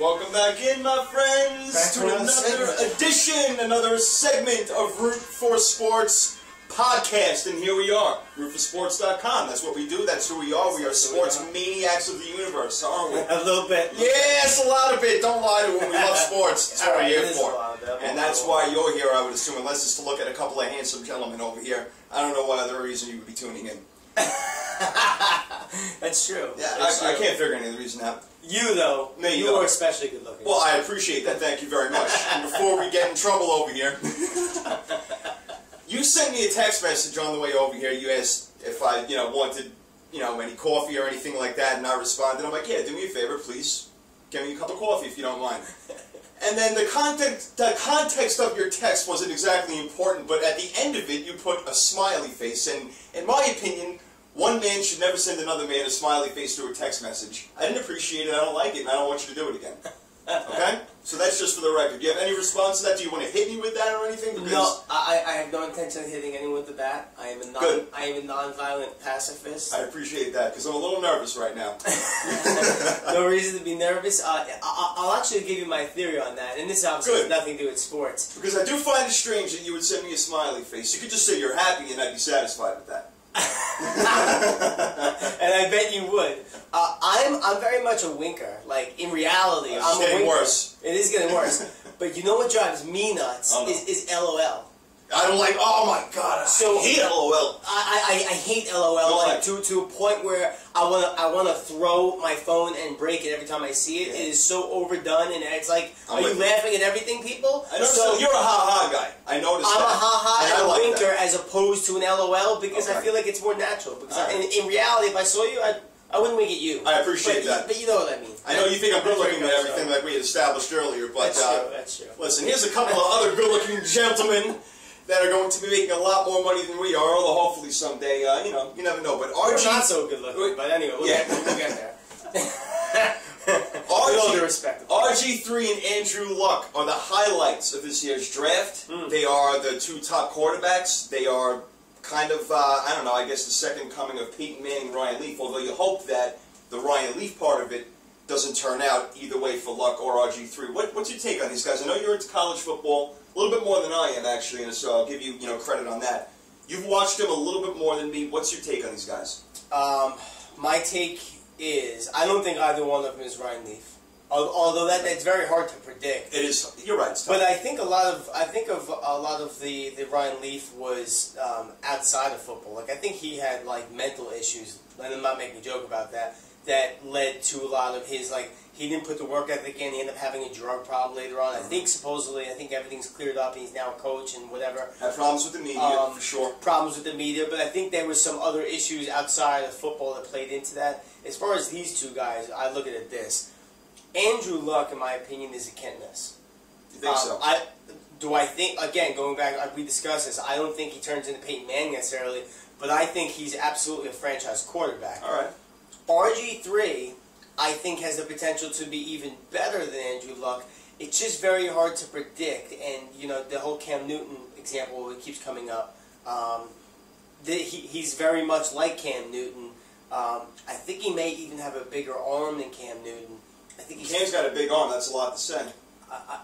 Welcome back in, my friends, to another edition, another segment of Root for Sports podcast. And here we are, rootforsports.com. That's what we do. That's who we are. We are sports maniacs of the universe, aren't we? A little bit. Yes, a lot of it. Don't lie to them. We love sports. That's what we're here for. And that's why you're here, I would assume, unless it's to look at a couple of handsome gentlemen over here. I don't know what other reason you would be tuning in. That's true. Yeah, I can't figure any other reason out. You, though, you are especially good looking. Well, I appreciate that. Thank you very much. And before we get in trouble over here, you sent me a text message on the way over here. You asked if I, wanted, any coffee or anything like that, and I responded. I'm like, yeah, do me a favor, please. Give me a cup of coffee if you don't mind. And then the context of your text wasn't exactly important, but at the end of it, you put a smiley face. And in my opinion, one man should never send another man a smiley face through a text message. I didn't appreciate it, I don't like it, and I don't want you to do it again. Okay? So that's just for the record. Do you have any response to that? Do you want to hit me with that or anything? Because no, I have no intention of hitting anyone with the bat. I am a non-violent pacifist. I appreciate that, because I'm a little nervous right now. No reason to be nervous. I'll actually give you my theory on that, and this obviously has nothing to do with sports. Because I do find it strange that you would send me a smiley face. You could just say you're happy, and I'd be satisfied with that. And I bet you would. I'm very much a winker. Like, in reality, I'm a winker. It's getting worse. It is getting worse. But you know what drives me nuts is LOL. I don't like, oh my god, I hate LOL. I hate LOL, like, to a point where I wanna throw my phone and break it every time I see it. Yeah. It is so overdone, and it's like, are you laughing at everything, people? I noticed so you're a ha-ha guy. I noticed I'm that. a ha-ha and a winker as opposed to an LOL, because I feel like it's more natural. Because in reality, if I saw you, I wouldn't wink at you. I appreciate that. But you know what I mean. I know you think I'm good-looking and everything like we had established earlier, but that's true. Listen, here's a couple of other good-looking gentlemen that are going to be making a lot more money than we are, although hopefully someday, you never know. But RG... We're not so good-looking, but anyway, we'll get there. With all due respect. RG3 and Andrew Luck are the highlights of this year's draft. They are the two top quarterbacks. They are kind of, I don't know, I guess the second coming of Peyton Manning, Ryan Leaf, although you hope that the Ryan Leaf part of it doesn't turn out either way for Luck or RG3. What's your take on these guys? I know you're into college football a little bit more than I am, actually, and so I'll give you, credit on that. You've watched them a little bit more than me. What's your take on these guys? My take is I don't think either one of them is Ryan Leaf. Although that's very hard to predict. It is. You're right. But I think a lot of the Ryan Leaf was outside of football. Like, I think he had like mental issues, and I'm not making a joke about that. That led to a lot of his, like, he didn't put the work ethic in. He ended up having a drug problem later on. I think everything's cleared up, and he's now a coach and whatever. Had problems with the media, for sure. Problems with the media, but I think there was some other issues outside of football that played into that. As far as these two guys, I look at it this. Andrew Luck, in my opinion, is a can't miss. You think so? I think, again, going back, like we discussed this, I don't think he turns into Peyton Manning necessarily, but I think he's absolutely a franchise quarterback. All right. RG3, I think, has the potential to be even better than Andrew Luck. It's just very hard to predict, and, the whole Cam Newton example that keeps coming up, he's very much like Cam Newton. I think he may even have a bigger arm than Cam Newton. Cam's got a big arm, that's a lot to say.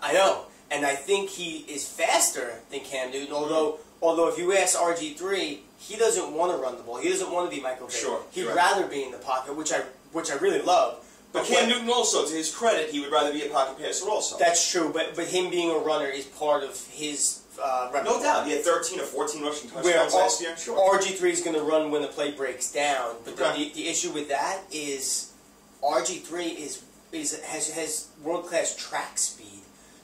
I know, and I think he is faster than Cam Newton, although if you ask RG3, he doesn't want to run the ball. He doesn't want to be Michael Vick. Sure. He'd rather be in the pocket, which I really love. But Cam Newton also, to his credit, he would rather be a pocket passer also. That's true, but him being a runner is part of his repertoire. No doubt. He had 13 or 14 rushing touchdowns last year. Sure. RG3 is going to run when the play breaks down, but the issue with that is RG3 has world-class track speed.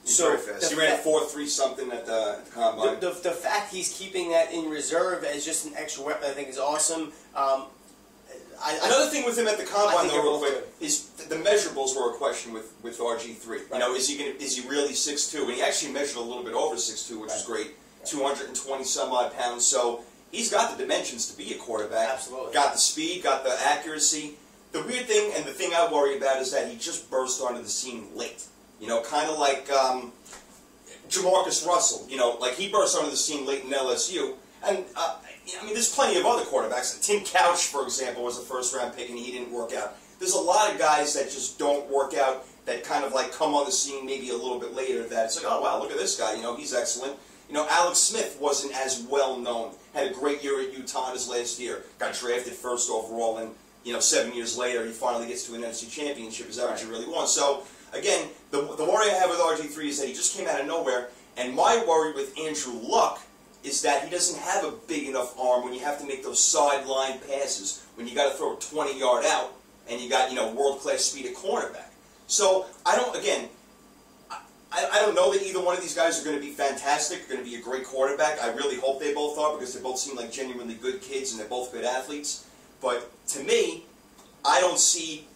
He's very fast. He ran 4.3 something at the combine. The fact he's keeping that in reserve as just an extra weapon, I think, is awesome. Another thing with him at the combine, though, real quick, is the measurables were a question with RG3. Right. Is he really 6'2"? And he actually measured a little bit over 6'2", which is great. 220 some odd pounds. So he's got the dimensions to be a quarterback. Absolutely. Got the speed, got the accuracy. The weird thing, and the thing I worry about, is that he just burst onto the scene late. Kind of like Jamarcus Russell. Like he burst onto the scene late in LSU. And, there's plenty of other quarterbacks. Tim Couch, for example, was a first-round pick, and he didn't work out. There's a lot of guys that just don't work out that kind of like come on the scene maybe a little bit later that it's like, oh wow, look at this guy, you know, he's excellent. You know, Alex Smith wasn't as well known, had a great year at Utah in his last year, got drafted first overall, and you know, 7 years later he finally gets to an NFC Championship. Is that what you really want? So again, the worry I have with RG3 is that he just came out of nowhere, and my worry with Andrew Luck is that he doesn't have a big enough arm when you have to make those sideline passes, when you got to throw a 20-yard out, and you got, you know, world-class speed at cornerback. So I don't know that either one of these guys are going to be fantastic, going to be a great quarterback. I really hope they both are, because they both seem like genuinely good kids and they're both good athletes. But to me, I don't see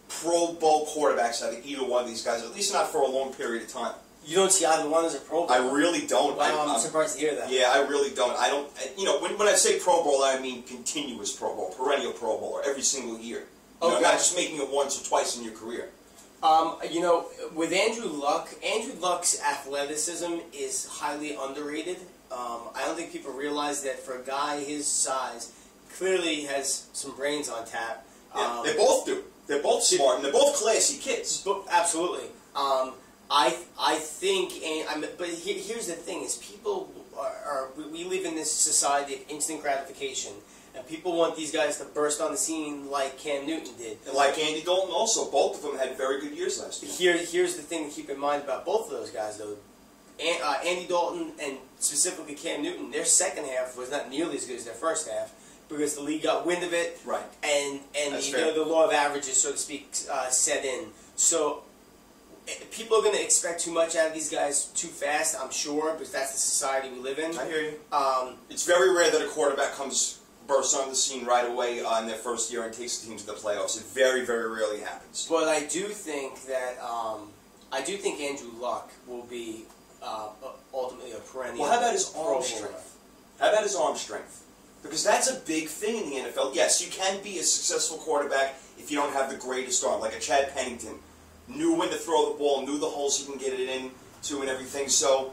Pro Bowl quarterbacks out of either one of these guys, at least not for a long period of time. You don't see either one as a Pro Bowl? I really don't. Wow, I'm surprised to hear that. Yeah, I really don't. I don't. You know, when I say Pro Bowl, I mean continuous Pro Bowl, perennial Pro Bowler, every single year. You know, not just making it once or twice in your career. You know, with Andrew Luck's athleticism is highly underrated. I don't think people realize that for a guy his size, clearly has some brains on tap. Yeah, they both do. They're both smart, and they're both classy kids. Absolutely. I think, but here's the thing: is people we live in this society of instant gratification, and people want these guys to burst on the scene like Cam Newton did, and like Andy Dalton. Also, both of them had very good years last year. Here's the thing to keep in mind about both of those guys, though. Andy Dalton and specifically Cam Newton, their second half was not nearly as good as their first half, because the league got wind of it, right? And the law of averages, so to speak, set in. So people are going to expect too much out of these guys too fast, I'm sure, because that's the society we live in. I hear you. It's very rare that a quarterback bursts on the scene right away in their first year and takes the team to the playoffs. It very, very rarely happens. But I do think that Andrew Luck will be ultimately a perennial. Well, how about his arm strength? How about his arm strength? Because that's a big thing in the NFL. Yes, you can be a successful quarterback if you don't have the greatest arm, like a Chad Pennington. Knew when to throw the ball, knew the holes he can get it into and everything. So,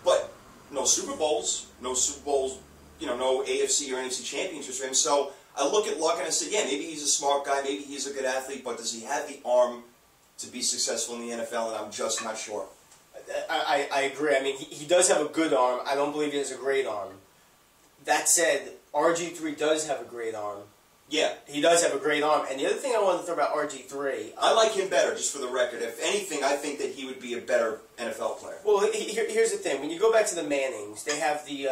but no Super Bowls, no AFC or NFC championships for him. So I look at Luck and I say, yeah, maybe he's a smart guy, maybe he's a good athlete, but does he have the arm to be successful in the NFL? And I'm just not sure. I agree. I mean, he does have a good arm. I don't believe he has a great arm. That said, RG3 does have a great arm. Yeah. He does have a great arm. And the other thing I wanted to throw about RG3... I like him better, just for the record. If anything, I think that he would be a better NFL player. Well, here's the thing. When you go back to the Mannings, they have the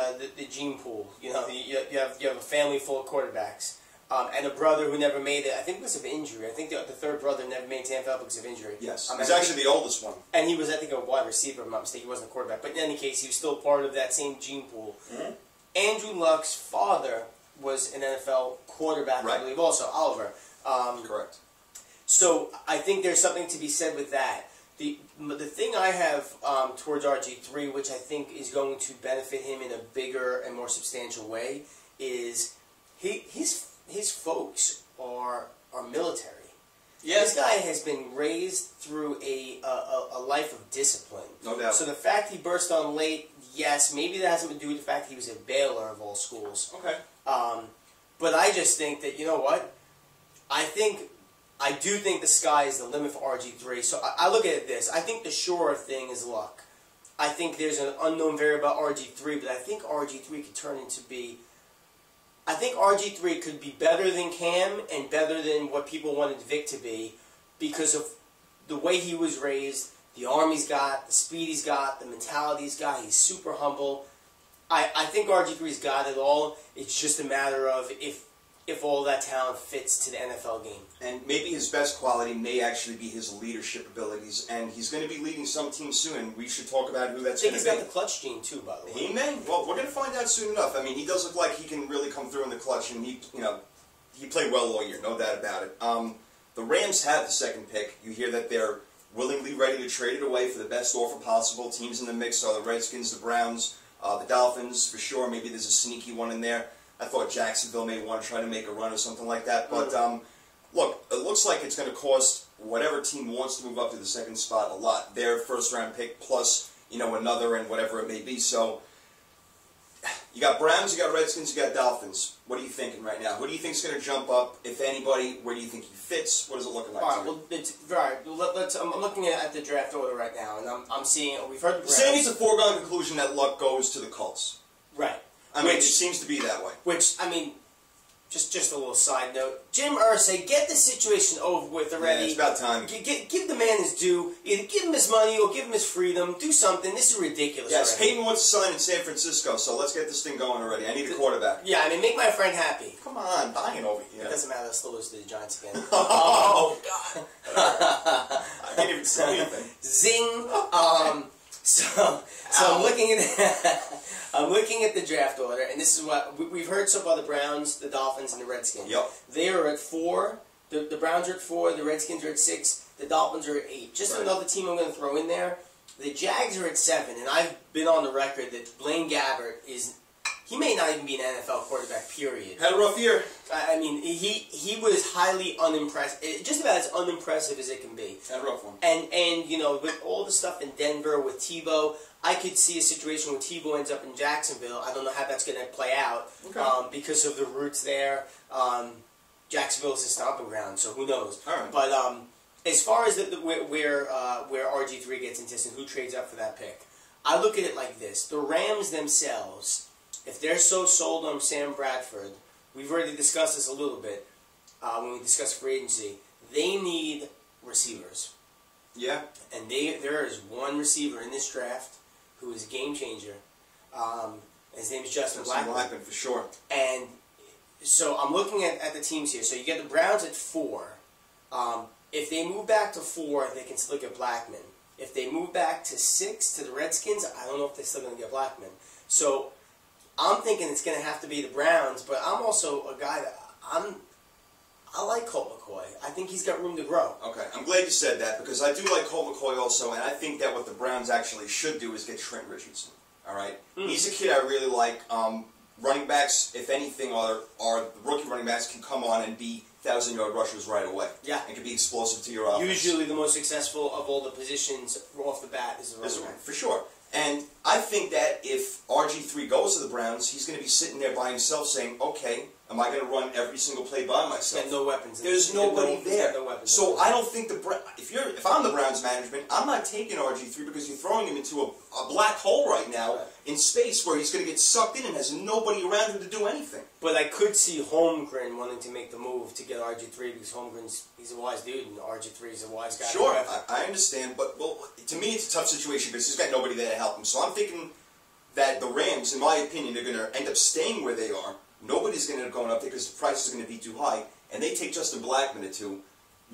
gene pool. You know, you have a family full of quarterbacks. And a brother who never made it, I think because of injury. I think the third brother never made it to NFL because of injury. Yes. He's actually the oldest one. And he was, I think, a wide receiver, if I'm not mistaken. He wasn't a quarterback. But in any case, he was still part of that same gene pool. Mm-hmm. Andrew Luck's father was an NFL quarterback, right. I believe, also, Oliver. Correct. So I think there's something to be said with that. The thing I have towards RG3, which I think is going to benefit him in a bigger and more substantial way, is his folks are military. Yeah. This guy has been raised through a life of discipline. No doubt. So the fact he burst on late, yes, maybe that has something to do with the fact that he was a Baylor of all schools. Okay. But I just think that, you know what? I do think the sky is the limit for RG3. So I look at it this. I think the sure thing is Luck. I think there's an unknown variable about RG3, but I think RG3 could turn into be... I think RG3 could be better than Cam and better than what people wanted Vic to be because of the way he was raised, the arm he's got, the speed he's got, the mentality he's got. He's super humble. I think RG3's got it all. It's just a matter of if all that talent fits to the NFL game. And maybe his best quality may actually be his leadership abilities, and he's going to be leading some team soon. We should talk about who that's going to be. I think he's got the clutch gene too, by the way. He may. Well, we're going to find out soon enough. I mean, he does look like he can really come through in the clutch, and he played well all year, no doubt about it. The Rams have the second pick. You hear that they're willingly ready to trade it away for the best offer possible. Teams in the mix are the Redskins, the Browns, the Dolphins, for sure. Maybe there's a sneaky one in there. I thought Jacksonville may want to try to make a run or something like that. But, look, it looks like it's going to cost whatever team wants to move up to the second spot a lot. Their first-round pick plus, another and whatever it may be. So, You got Browns, you got Redskins, you got Dolphins. What are you thinking right now? Who do you think is going to jump up, if anybody? Where do you think he fits? What is it looking like? All right, well, I'm looking at the draft order right now, and I'm seeing. We've heard the Browns. Saying it's a foregone conclusion that luck goes to the Colts. Right. I mean, it seems to be that way. Which, I mean, just a little side note. Jim Irsay, get this situation over with already. Yeah, it's about time. Give the man his due. Either give him his money or give him his freedom. Do something. This is ridiculous. Yes, already. Peyton wants to sign in San Francisco, so let's get this thing going already. I need a quarterback. Yeah, I mean, make my friend happy. Come on, dying over here. It doesn't matter. Let's still lose to the Giants again. Oh, God. I can't even say anything. Zing. So I'm looking at the draft order, and this is what we've heard so far: the Browns, the Dolphins, and the Redskins. Yep. They are at 4. The Browns are at 4. The Redskins are at 6. The Dolphins are at 8. Just right. Another team I'm going to throw in there. The Jags are at 7, and I've been on the record that Blaine Gabbert he may not even be an NFL quarterback, period. Had a rough year. I mean, he was highly unimpressive, just about as unimpressive as it can be. Had a rough one. And you know, with all the stuff in Denver, with Tebow, I could see a situation where Tebow ends up in Jacksonville. I don't know how that's going to play out because of the roots there. Jacksonville is his stomping ground, so who knows? All right. But as far as where RG3 gets into and who trades up for that pick, I look at it like this. The Rams themselves, if they're so sold on Sam Bradford, we've already discussed this a little bit when we discussed free agency, they need receivers. Yeah. And there is one receiver in this draft who is a game changer. His name is Justin Blackman. For sure. And so I'm looking at the teams here. So you get the Browns at 4. If they move back to 4, they can still get Blackman. If they move back to 6 to the Redskins, I don't know if they're still going to get Blackman. So I'm thinking it's going to have to be the Browns, but I'm also a guy that I like Colt McCoy. I think he's got room to grow. Okay, I'm glad you said that because I do like Colt McCoy also, and I think that what the Browns actually should do is get Trent Richardson. All right, he's a kid I really like. Running backs, if anything, are the rookie running backs can come on and be 1,000-yard rushers right away. Yeah, and can be explosive to your offense. Usually, the most successful of all the positions off the bat is the running back. For sure. And I think that if RG3 goes to the Browns, he's going to be sitting there by himself saying, okay, am I going to run every single play by myself? And no weapons. There's nobody there. No weapons. So I don't think if I'm the Browns management, I'm not taking RG3 because you're throwing him into a black hole right now in space where he's going to get sucked in and has nobody around him to do anything. But I could see Holmgren wanting to make the move to get RG3 because he's a wise dude and RG3 is a wise guy. Sure, I understand, but to me it's a tough situation because he's got nobody there to help him. So I'm thinking that the Rams, in my opinion, are going to end up staying where they are. Nobody's going to end up going up there because the price is going to be too high, and they take Justin Blackman at 2.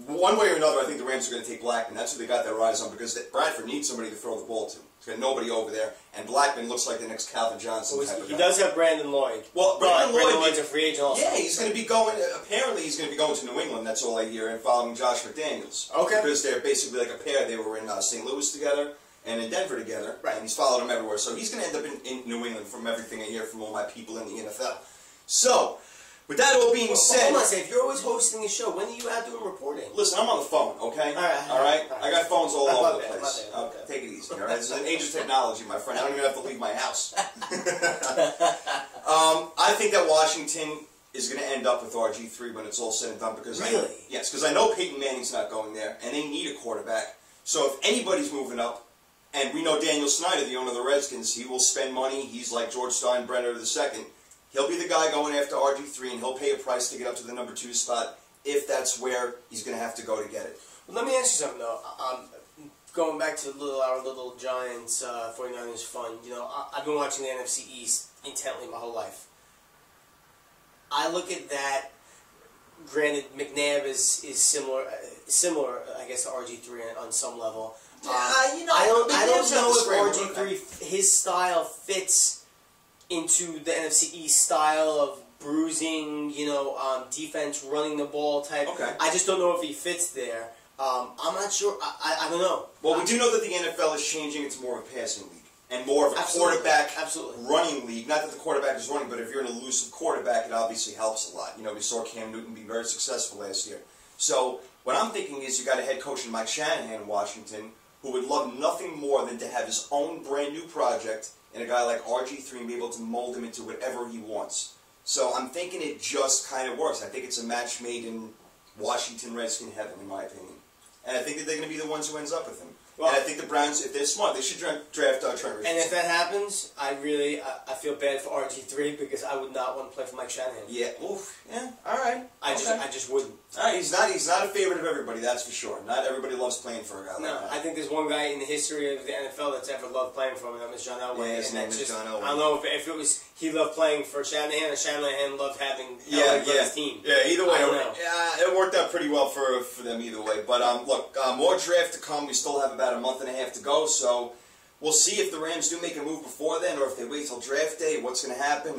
One way or another, I think the Rams are going to take Blackman. That's who they got their eyes on because Bradford needs somebody to throw the ball to. He's got nobody over there, and Blackman looks like the next Calvin Johnson type of guy. He does have Brandon Lloyd. Well, Brandon Lloyd's a free agent also. Yeah, he's going to be going, apparently he's going to be going to New England, that's all I hear, and following Josh McDaniels. Okay. Because they're basically like a pair. They were in St. Louis together and in Denver together, and he's followed them everywhere. So he's going to end up in New England from everything I hear from all my people in the NFL. So, with that all being said... Hold on a second. If you're always hosting a show, when are you out doing reporting? Listen, I'm on the phone, okay? All right? I got phones all over the place. Take it easy, all right? This is an age of technology, my friend. I don't even have to leave my house. I think that Washington is going to end up with RG3 when it's all said and done. Because really? Yes, because I know Peyton Manning's not going there, and they need a quarterback. So if anybody's moving up, and we know Daniel Snyder, the owner of the Redskins, he will spend money. He's like George Steinbrenner II. He'll be the guy going after RG3, and he'll pay a price to get up to the number 2 spot if that's where he's going to have to go to get it. Well, let me ask you something, though. Going back to our little Giants 49ers fun, you know, I've been watching the NFC East intently my whole life. I look at that. Granted, McNabb is similar, I guess, to RG3 on some level. You know, I don't know if RG3 his style fits into the NFC East style of bruising, you know, defense, running the ball type. Okay. I just don't know if he fits there. I'm not sure. I don't know. Well, we do know that the NFL is changing. It's more of a passing league and more of a quarterback running league. Not that the quarterback is running, but if you're an elusive quarterback, it obviously helps a lot. You know, we saw Cam Newton be very successful last year. So what I'm thinking is you got a head coach in Mike Shanahan in Washington who would love nothing more than to have his own brand new project in a guy like RG3 and be able to mold him into whatever he wants. So I'm thinking it just kind of works. I think it's a match made in Washington Redskin heaven, in my opinion. And I think that they're going to be the ones who ends up with him. Well, and I think the Browns, if they're smart, they should draft Trent Richardson. And if that happens, I feel bad for RG3 because I would not want to play for Mike Shanahan. Yeah, oof, yeah, all right. I just wouldn't. All right, he's not a favorite of everybody, that's for sure. Not everybody loves playing for a guy like that. I think there's one guy in the history of the NFL that's ever loved playing for him, and that was John Elway. Yeah, his name is John Elway. I don't know if it was he loved playing for Shanahan or Shanahan loved having Elway for his team. Yeah, either way, it worked out pretty well for them either way. But look, more draft to come. We still have about a month and a half to go, so we'll see if the Rams do make a move before then, or if they wait till draft day. What's going to happen?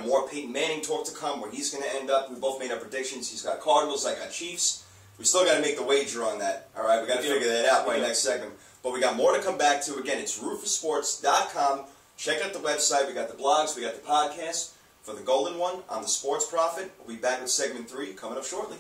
More Peyton Manning talk to come, where he's going to end up. We both made our predictions. He's got Cardinals, I got Chiefs. We still got to make the wager on that. All right, we got to figure that out by next segment. But we got more to come back to. Again, it's rootforsports.com. Check out the website. We got the blogs. We got the podcast. For the Golden One, I'm the Sports Prophet. We'll be back with segment 3 coming up shortly.